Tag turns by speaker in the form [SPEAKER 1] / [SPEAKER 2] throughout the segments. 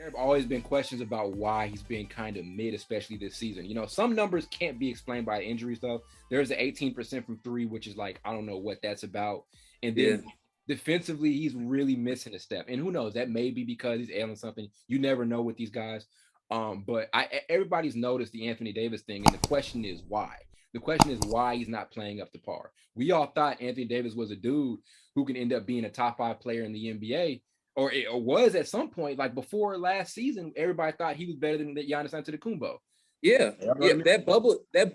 [SPEAKER 1] There have always been questions about why he's been kind of mid, especially this season. Some numbers can't be explained by injury stuff. There's the 18% from three, which is like, I don't know what that's about. And then defensively, he's really missing a step. And who knows, that may be because he's ailing something. You never know with these guys. But everybody's noticed the Anthony Davis thing. And the question is why? The question is why he's not playing up to par. We all thought Anthony Davis was a dude who can end up being a top 5 player in the NBA. Or it was at some point, like before last season, everybody thought he was better than Giannis Antetokounmpo.
[SPEAKER 2] Yeah. That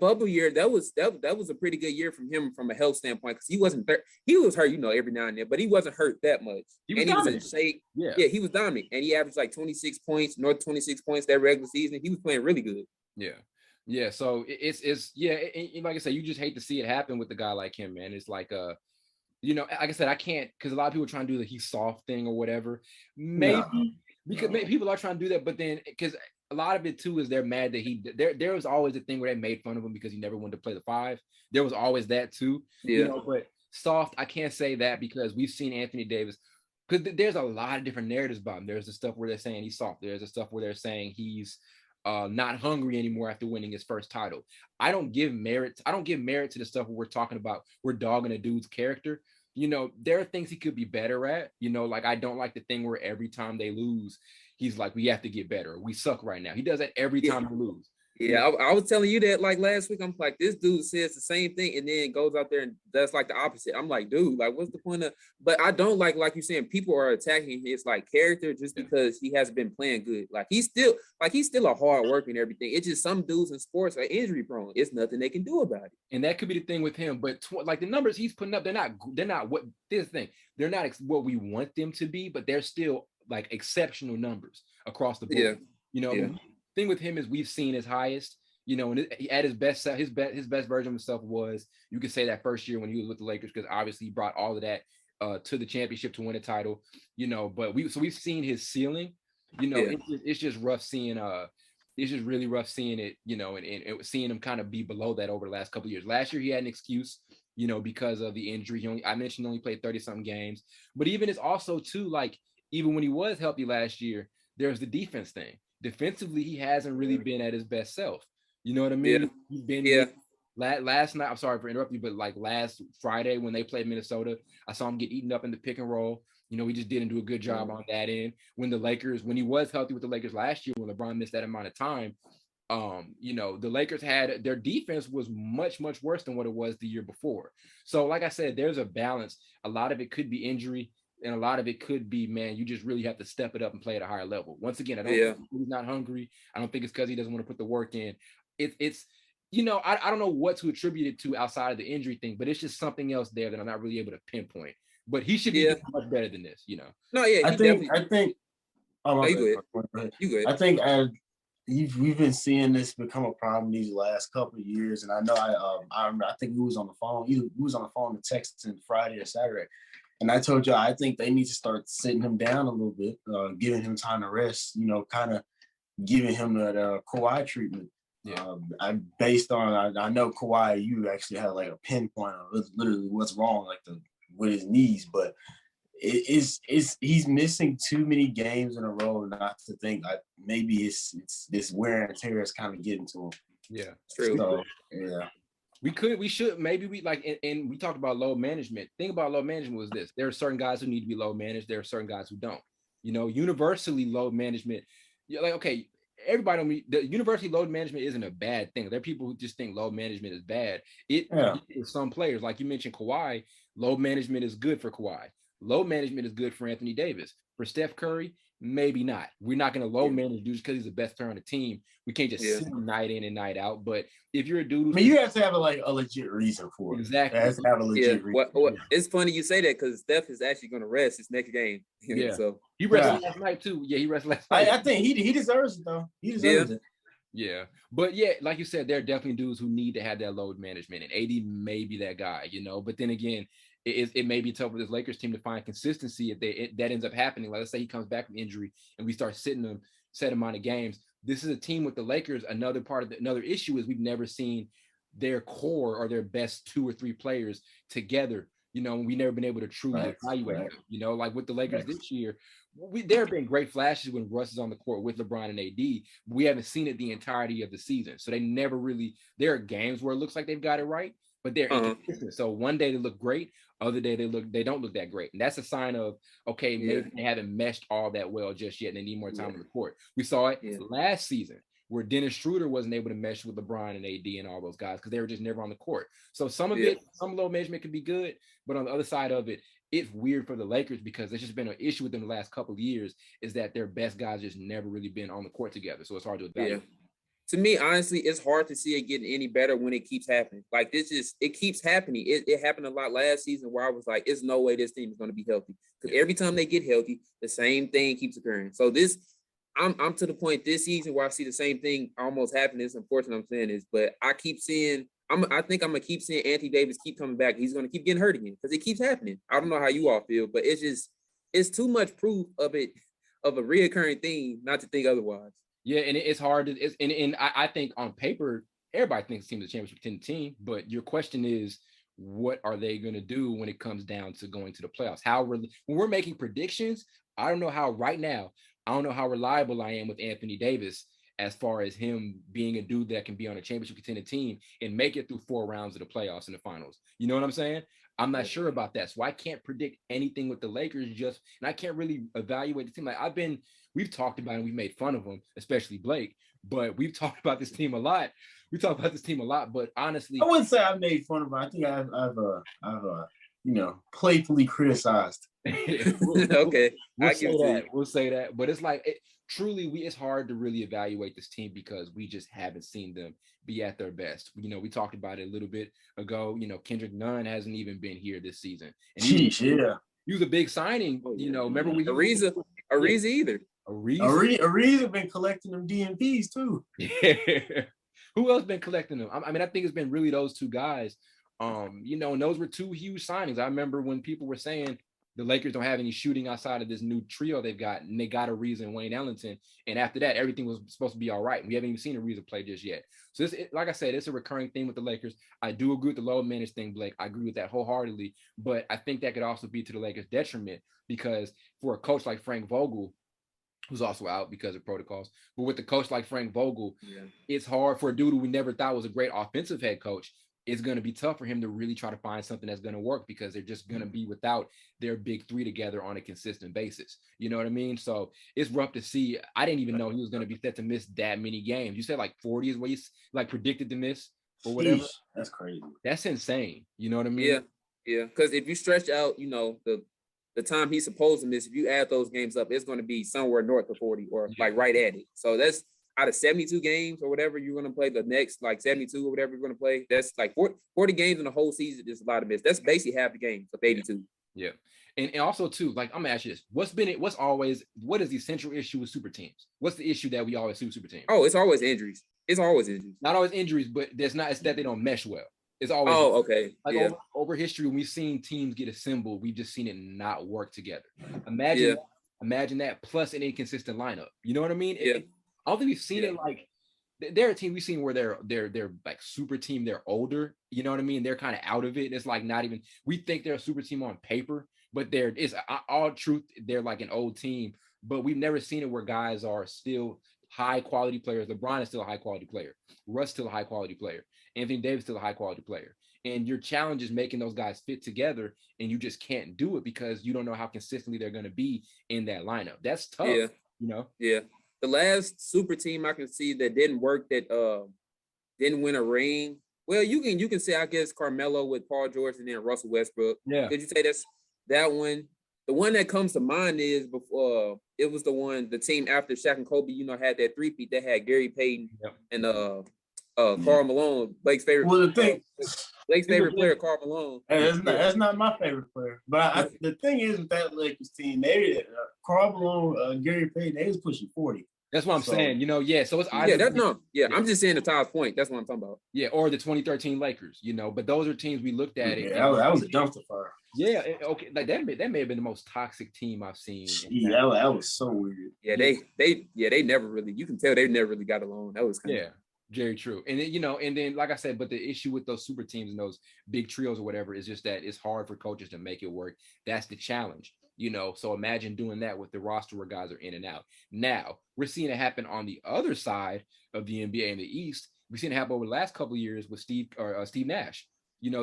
[SPEAKER 2] bubble year, that was a pretty good year from him from a health standpoint, because he wasn't he was hurt, every now and then, but he wasn't hurt that much. He was in shape. Yeah, he was dominant, and he averaged like 26 points, north 26 points that regular season. He was playing really good.
[SPEAKER 1] Yeah. So it's and like I said, you just hate to see it happen with a guy like him, man. It's like like I said, I can't, because a lot of people are trying to do the he's soft thing or whatever. Maybe people are trying to do that, but then because a lot of it too is they're mad that there was always a thing where they made fun of him because he never wanted to play the 5. There was always that too. But soft, I can't say that because we've seen Anthony Davis, because there's a lot of different narratives about him. There's the stuff where they're saying he's soft. There's the stuff where they're saying he's not hungry anymore after winning his first title. I don't give merit to the stuff where we're talking about we're dogging a dude's character. There are things he could be better at. Like I don't like the thing where every time they lose, he's like, we have to get better. We suck right now. He does that every time we lose.
[SPEAKER 2] Yeah, I was telling you that like last week. I'm like, this dude says the same thing and then goes out there and does like the opposite. I'm like, dude, like what's the point of? But I don't like you're saying, people are attacking his like character just because he hasn't been playing good. Like he's still a hard worker and everything. It's just some dudes in sports are injury prone. It's nothing they can do about it.
[SPEAKER 1] And that could be the thing with him. But like the numbers he's putting up, they're not what this thing. They're not what we want them to be, but they're still like exceptional numbers across the board. Thing with him is we've seen his highest, and at his best version of himself was, you could say, that first year when he was with the Lakers, because obviously he brought all of that to the championship to win a title, but we've seen his ceiling, it's just rough seeing it's just really rough seeing it, and seeing him kind of be below that over the last couple of years. Last year he had an excuse, because of the injury. I mentioned he only played 30-something games, but even it's also too, like, even when he was healthy last year, there's the defense thing. Defensively, he hasn't really been at his best self. You know what I mean? He's been last night. I'm sorry for interrupting you, but like last Friday when they played Minnesota, I saw him get eaten up in the pick and roll. He just didn't do a good job on that end. When he was healthy with the Lakers last year, when LeBron missed that amount of time, the Lakers had, their defense was much, much worse than what it was the year before. So like I said, there's a balance. A lot of it could be injury, and a lot of it could be, man, you just really have to step it up and play at a higher level. Once again, I don't think he's not hungry. I don't think it's because he doesn't want to put the work in. It's I don't know what to attribute it to outside of the injury thing, but it's just something else there that I'm not really able to pinpoint. But he should be doing much better than this,
[SPEAKER 2] No, yeah,
[SPEAKER 3] I think. Oh,
[SPEAKER 2] you good.
[SPEAKER 3] I think we've been seeing this become a problem these last couple of years, and I know I think we was on the phone. We was on the phone to texting Friday or Saturday. And I told you, I think they need to start sitting him down a little bit, giving him time to rest, kind of giving him that Kawhi treatment. I know Kawhi, you actually had like a pinpoint of literally what's wrong, with his knees, but he's missing too many games in a row not to think like maybe it's this wear and tear is kind of getting to him.
[SPEAKER 1] Yeah,
[SPEAKER 2] true.
[SPEAKER 1] So, we should maybe and we talked about load management. Thing about load management was this: there are certain guys who need to be load managed. There are certain guys who don't. Universally load management. Everybody the universally load management isn't a bad thing. There are people who just think load management is bad. Some players, like you mentioned, Kawhi, load management is good for Kawhi. Load management is good for Anthony Davis. For Steph Curry, maybe not. We're not going to load manage dudes because he's the best player on the team. We can't just sit him night in and night out. But if you're a dude,
[SPEAKER 3] you have to have a legit reason for it.
[SPEAKER 1] Exactly.
[SPEAKER 3] You have to have a legit reason.
[SPEAKER 2] Well, it's funny you say that because Steph is actually going to rest his next game. So
[SPEAKER 1] he rested last night too. Yeah, he rested last night.
[SPEAKER 3] I think he deserves it though. He deserves it.
[SPEAKER 1] Yeah, but like you said, there are definitely dudes who need to have that load management, and AD may be that guy, But then again, it may be tough for this Lakers team to find consistency if that ends up happening. Let's say he comes back from injury and we start sitting him set amount of games. This is a team with the Lakers. Another issue is we've never seen their core or their best 2 or 3 players together You know, we never been able to truly evaluate them. You know, like with the Lakers this year, there have been great flashes when Russ is on the court with LeBron and AD. We haven't seen it the entirety of the season. So they never really, there are games where it looks like they've got it right, but they're inconsistent. So one day they look great, other day they don't look that great. And that's a sign of, okay, maybe they haven't meshed all that well just yet and they need more time on the court. We saw it last season where Dennis Schroeder wasn't able to mesh with LeBron and AD and all those guys because they were just never on the court. So some of it, some low measurement can be good, but on the other side of it, it's weird for the Lakers because there's just been an issue with them the last couple of years is that their best guys just never really been on the court together. So it's hard to evaluate.
[SPEAKER 2] To me, honestly, it's hard to see it getting any better when it keeps happening. Like it keeps happening. It happened a lot last season where I was like, "There's no way this team is going to be healthy." Because every time they get healthy, the same thing keeps occurring. So I'm to the point this season where I see the same thing almost happening. It's unfortunate I'm saying this, but I keep seeing. I think I'm gonna keep seeing Anthony Davis keep coming back. He's gonna keep getting hurt again because it keeps happening. I don't know how you all feel, but it's too much proof of a reoccurring thing not to think otherwise.
[SPEAKER 1] Yeah, and it's hard to. I think on paper everybody thinks the team is a championship contending team, but your question is, what are they going to do when it comes down to going to the playoffs? When we're making predictions, I don't know how right now. I don't know how reliable I am with Anthony Davis as far as him being a dude that can be on a championship contending team and make it through 4 rounds of the playoffs and the finals. You know what I'm saying? I'm not sure about that. So I can't predict anything with the Lakers and I can't really evaluate the team. Like we've talked about it and we've made fun of them, especially Blake, but we've talked about this team a lot. But honestly,
[SPEAKER 3] I wouldn't say I made fun of them. I think I've playfully criticized.
[SPEAKER 2] Okay.
[SPEAKER 1] We'll say that. But it's like, it's hard to really evaluate this team because we just haven't seen them be at their best. You know, we talked about it a little bit ago. You know, Kendrick Nunn hasn't even been here this season. And he was a big signing. You know, remember when
[SPEAKER 2] Ariza either.
[SPEAKER 3] Ariza been collecting them DMPs too.
[SPEAKER 1] Yeah. Who else been collecting them? I mean, I think it's been really those two guys. You know, and those were 2 huge signings. I remember when people were saying the Lakers don't have any shooting outside of this new trio they've got, and they got Reaves and Wayne Ellington. And after that, everything was supposed to be all right. We haven't even seen Reaves play just yet. So like I said, it's a recurring theme with the Lakers. I do agree with the low managed thing, Blake. I agree with that wholeheartedly. But I think that could also be to the Lakers' detriment because for a coach like Frank Vogel, who's also out because of protocols, but with a coach like Frank Vogel, it's hard for a dude who we never thought was a great offensive head coach. It's going to be tough for him to really try to find something that's going to work because they're just going to be without their big 3 together on a consistent basis. You know what I mean? So it's rough to see. I didn't even know he was going to be set to miss that many games. You said like 40 is what he's like predicted to miss or whatever.
[SPEAKER 3] Sheesh, that's crazy.
[SPEAKER 1] That's insane. You know what I mean?
[SPEAKER 2] Yeah. Because if you stretch out, you know, the time he's supposed to miss, if you add those games up, it's going to be somewhere north of 40 or like right at it. So that's out of 72 games or whatever you're going to play, the next like 72 or whatever you're going to play, that's like 40 games in the whole season is a lot of miss. That's basically half the games of 82.
[SPEAKER 1] Yeah. And also too, like I'm gonna ask you this: what is the central issue with super teams? What's the issue that we always see with super teams?
[SPEAKER 2] Oh, it's always injuries.
[SPEAKER 1] Not always injuries, but it's that they don't mesh well. It's always
[SPEAKER 2] okay.
[SPEAKER 1] Like over history, when we've seen teams get assembled, we've just seen it not work together. Imagine that plus an inconsistent lineup. You know what I mean? I don't think we've seen it like there are teams we've seen where they're like super team, they're older, you know what I mean? They're kind of out of it. It's like not even, we think they're a super team on paper, but it's all truth. They're like an old team, but we've never seen it where guys are still high quality players. LeBron is still a high quality player. Russ still a high quality player. Anthony Davis still a high quality player. And your challenge is making those guys fit together, and you just can't do it because you don't know how consistently they're going to be in that lineup. That's tough, you know?
[SPEAKER 2] Yeah. The last super team I can see that didn't work, that didn't win a ring. Well, you can say, I guess, Carmelo with Paul George and then Russell Westbrook.
[SPEAKER 1] Yeah.
[SPEAKER 2] Could you say that's that one? The one that comes to mind is before it was the team after Shaq and Kobe, you know, had that three-peat that had Gary Payton and Karl Malone, Blake's favorite.
[SPEAKER 3] Well, the thing,
[SPEAKER 2] Blake's favorite player, Karl Malone.
[SPEAKER 3] That's not my favorite player. But the thing is with that Lakers team, they Karl Malone, Gary Payton, they was pushing 40.
[SPEAKER 1] That's what I'm saying. You know, so it's either
[SPEAKER 2] I'm just saying the Ty's point. That's what I'm talking about.
[SPEAKER 1] Yeah, or the 2013 Lakers, you know, but those are teams we looked at.
[SPEAKER 3] Yeah, that was a dumpster fire.
[SPEAKER 1] Yeah, okay, like that may have been the most toxic team I've seen.
[SPEAKER 3] Yeah, that was so weird.
[SPEAKER 2] Yeah, they never really. You can tell they never really got along. That was kind of
[SPEAKER 1] Very true. And then, and then like I said, but the issue with those super teams and those big trios or whatever is just that it's hard for coaches to make it work. That's the challenge, So imagine doing that with the roster where guys are in and out. Now we're seeing it happen on the other side of the NBA in the East. We've seen it happen over the last couple of years with Steve Nash.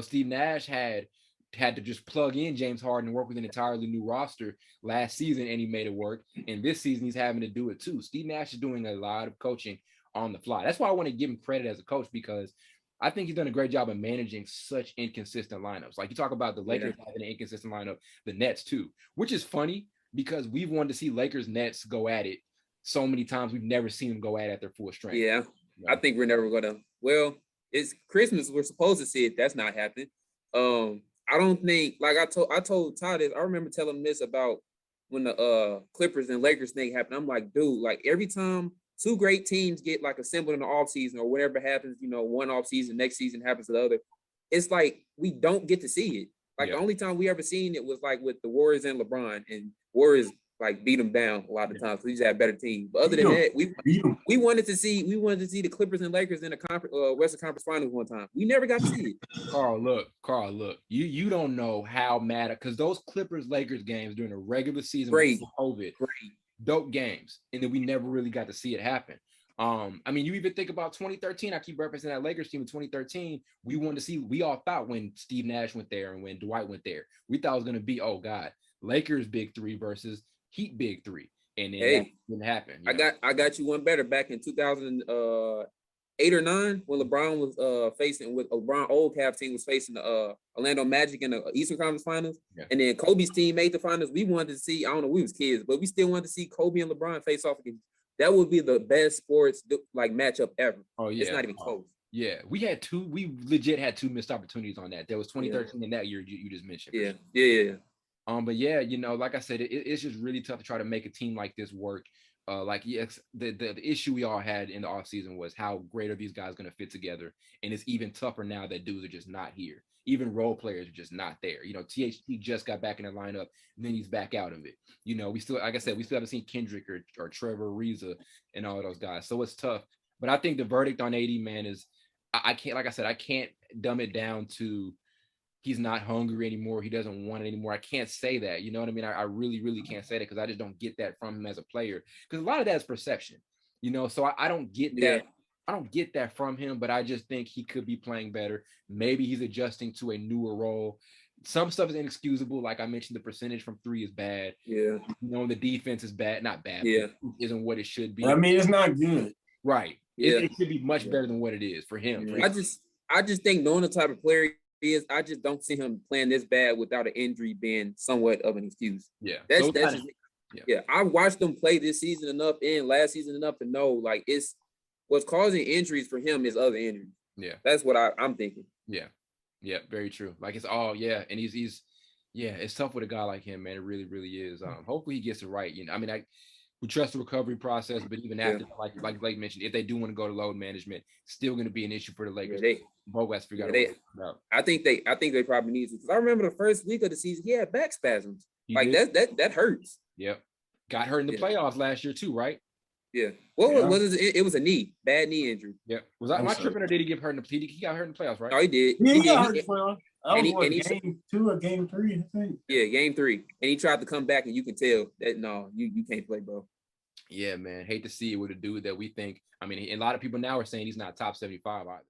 [SPEAKER 1] Steve Nash had to just plug in James Harden and work with an entirely new roster last season, and he made it work. And this season, he's having to do it too. Steve Nash is doing a lot of coaching on the fly. That's why I want to give him credit as a coach, because I think he's done a great job of managing such inconsistent lineups. Like you talk about the Lakers having an inconsistent lineup, the Nets too, which is funny because we've wanted to see Lakers Nets go at it so many times. We've never seen them go at their full strength.
[SPEAKER 2] Yeah, I think we're never gonna. Well, it's Christmas. We're supposed to see it. That's not happening. I don't think, like I told Todd this. I remember telling him this about when the Clippers and Lakers thing happened. I'm like, dude, like every time two great teams get like assembled in the offseason or whatever happens, one offseason, next season happens to the other, it's like we don't get to see it. Like the only time we ever seen it was like with the Warriors and LeBron, and Warriors like beat them down a lot of times. So we just had a better team. But other than that, we wanted to see the Clippers and Lakers in the Western Conference Finals one time. We never got to see it.
[SPEAKER 1] Carl, look. You don't know how mad, because those Clippers Lakers games during the regular season before COVID, dope games, and then we never really got to see it happen. I mean, you even think about 2013. I keep referencing that Lakers team in 2013. We all thought when Steve Nash went there and when Dwight went there, we thought it was going to be, oh God, Lakers big three versus Heat big three, and then that didn't happen.
[SPEAKER 2] I got you one better. Back in 2008 or 9, when LeBron was facing with LeBron old Cavs team was facing the Orlando Magic in the Eastern Conference Finals, and then Kobe's team made the finals. We wanted to see, I don't know, we was kids, but we still wanted to see Kobe and LeBron face off again. That would be the best sports like matchup ever. Oh yeah, it's not even close.
[SPEAKER 1] Yeah, we legit had two missed opportunities on that. There was 2013 and that year you just mentioned.
[SPEAKER 2] Yeah.
[SPEAKER 1] But yeah, like I said, it's just really tough to try to make a team like this work. The issue we all had in the offseason was how great are these guys going to fit together, and it's even tougher now that dudes are just not here. Even role players are just not there. THT just got back in the lineup, and then he's back out of it. We still, like I said, we still haven't seen Kendrick or Trevor Ariza and all of those guys. So it's tough. But I think the verdict on AD, man, is I can't, like I said, I can't dumb it down to he's not hungry anymore. He doesn't want it anymore. I can't say that. You know what I mean? I really, really can't say that because I just don't get that from him as a player. Because a lot of that is perception, so I don't get that. I don't get that from him, but I just think he could be playing better. Maybe he's adjusting to a newer role. Some stuff is inexcusable. Like I mentioned, the percentage from three is bad.
[SPEAKER 2] Yeah.
[SPEAKER 1] The defense is bad. Not bad.
[SPEAKER 2] Yeah.
[SPEAKER 1] Isn't what it should be.
[SPEAKER 3] I mean, it's not good.
[SPEAKER 1] Right. Yeah. It should be much better than what it is for him.
[SPEAKER 2] Yeah. I just think knowing the type of player he is, I just don't see him playing this bad without an injury being somewhat of an excuse.
[SPEAKER 1] Yeah.
[SPEAKER 2] That's just, I watched them play this season enough and last season enough to know like it's what's causing injuries for him is other injuries.
[SPEAKER 1] Yeah.
[SPEAKER 2] That's what I'm thinking.
[SPEAKER 1] Yeah. Yeah, very true. Like it's all, and he's it's tough with a guy like him, man. It really, really is. Hopefully he gets it right. I mean, we trust the recovery process, but even after, like Blake mentioned, if they do want to go to load management, still going to be an issue for the Lakers. Vogel has to figure out.
[SPEAKER 2] I think they probably need to, because I remember the first week of the season he had back spasms. That hurts.
[SPEAKER 1] Yep. Got hurt in the playoffs last year too, right?
[SPEAKER 2] Yeah. It was a bad knee injury.
[SPEAKER 1] Yeah. Am I tripping, or did he get hurt in the? He got hurt in the playoffs, right?
[SPEAKER 2] No, he did.
[SPEAKER 3] He got hurt in the playoffs. Game 2 or game 3, I think.
[SPEAKER 2] Yeah, game 3. And he tried to come back, and you can tell that no, you can't play, bro.
[SPEAKER 1] Yeah, man. Hate to see it with a dude that we think. I mean, a lot of people now are saying he's not top 75 either.